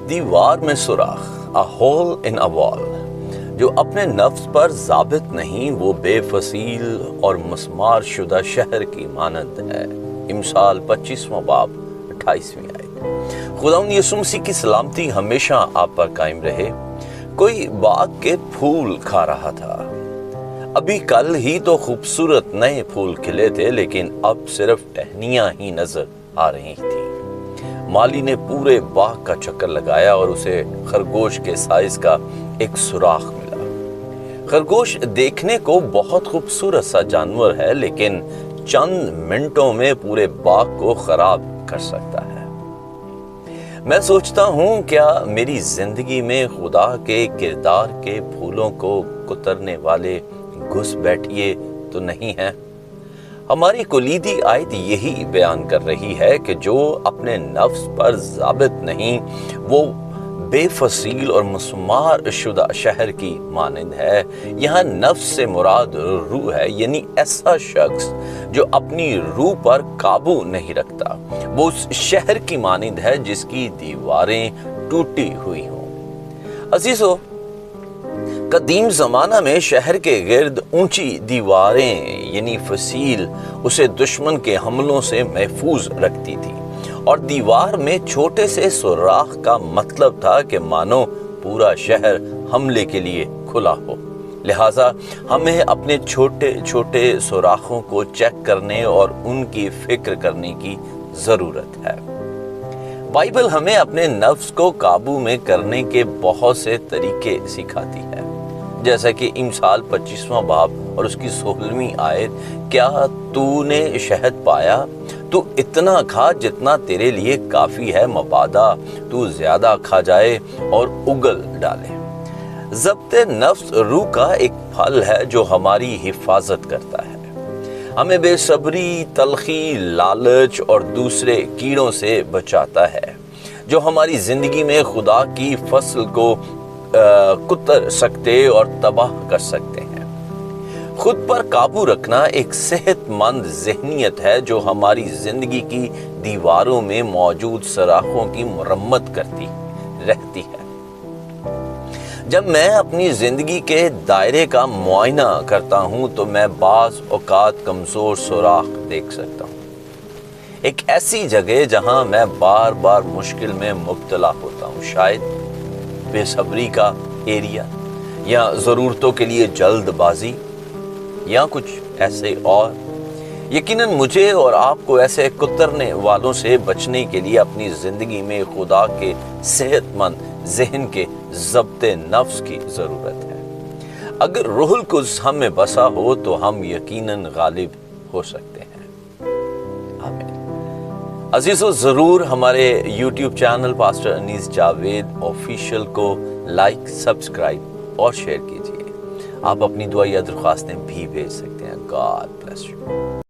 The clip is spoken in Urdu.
دیوار میں سوراخ، a hole in a wall، جو اپنے نفس پر ضابط نہیں وہ بے فصیل اور مسمار شدہ شہر کی مانند ہے۔ امثال 25واں باب 28ویں آیت۔ خداوند یسوع مسیح کی سلامتی ہمیشہ آپ پر قائم رہے۔ کوئی باغ کے پھول کھا رہا تھا۔ ابھی کل ہی تو خوبصورت نئے پھول کھلے تھے، لیکن اب صرف ٹہنیاں ہی نظر آ رہی تھیں۔ مالی نے پورے باغ کا چکر لگایا اور اسے خرگوش کے سائز کا ایک سوراخ ملا۔ خرگوش دیکھنے کو بہت خوبصورت سا جانور ہے، لیکن چند منٹوں میں پورے باغ کو خراب کر سکتا ہے۔ میں سوچتا ہوں کیا میری زندگی میں خدا کے کردار کے پھولوں کو کترنے والے گھس بیٹھیے تو نہیں ہیں؟ ہماری کلیدی آیت یہی بیان کر رہی ہے کہ جو اپنے نفس پر ضابط نہیں وہ بے فصیل اور مسمار شدہ شہر کی مانند ہے۔ یہاں نفس سے مراد روح ہے، یعنی ایسا شخص جو اپنی روح پر قابو نہیں رکھتا۔ وہ اس شہر کی مانند ہے جس کی دیواریں ٹوٹی ہوئی ہوں۔ عزیزو، قدیم زمانہ میں شہر کے گرد اونچی دیواریں یعنی فصیل اسے دشمن کے حملوں سے محفوظ رکھتی تھی، اور دیوار میں چھوٹے سے سوراخ کا مطلب تھا کہ مانو پورا شہر حملے کے لیے کھلا ہو۔ لہٰذا ہمیں اپنے چھوٹے چھوٹے سوراخوں کو چیک کرنے اور ان کی فکر کرنے کی ضرورت ہے۔ بائبل ہمیں اپنے نفس کو قابو میں کرنے کے بہت سے طریقے سکھاتی ہے، جیسا کہ امثال 25واں باب اور اس کی 16ویں آیت، کیا تو نے شہد پایا؟ تو اتنا کھا جتنا تیرے لیے کافی ہے، مبادا تو زیادہ کھا جائے اور اگل ڈالے۔ ضبط نفس روح کا ایک پھل ہے جو ہماری حفاظت کرتا ہے، ہمیں بے صبری، تلخی، لالچ اور دوسرے کیڑوں سے بچاتا ہے جو ہماری زندگی میں خدا کی فصل کو کتر سکتے اور تباہ کر سکتے ہیں۔ خود پر قابو رکھنا ایک صحت مند ذہنیت ہے جو ہماری زندگی کی دیواروں میں موجود سوراخوں کی مرمت کرتی رہتی ہے۔ جب میں اپنی زندگی کے دائرے کا معائنہ کرتا ہوں تو میں بعض اوقات کمزور سوراخ دیکھ سکتا ہوں، ایک ایسی جگہ جہاں میں بار بار مشکل میں مبتلا ہوتا ہوں، شاید بے صبری کا ایریا، یا ضرورتوں کے لیے جلد بازی، یا کچھ ایسے اور۔ یقیناً مجھے اور آپ کو ایسے کترنے والوں سے بچنے کے لیے اپنی زندگی میں خدا کے صحت مند ذہن کے ضبط نفس کی ضرورت ہے۔ اگر روح القدس ہم میں بسا ہو تو ہم یقیناً غالب ہو سکتے ہیں۔ آمین۔ عزیزو، ضرور ہمارے یوٹیوب چینل پاسٹر انیس جاوید آفیشیل کو لائک، سبسکرائب اور شیئر کیجیے۔ آپ اپنی دعا یا درخواستیں بھی بھیج سکتے ہیں۔ God bless you.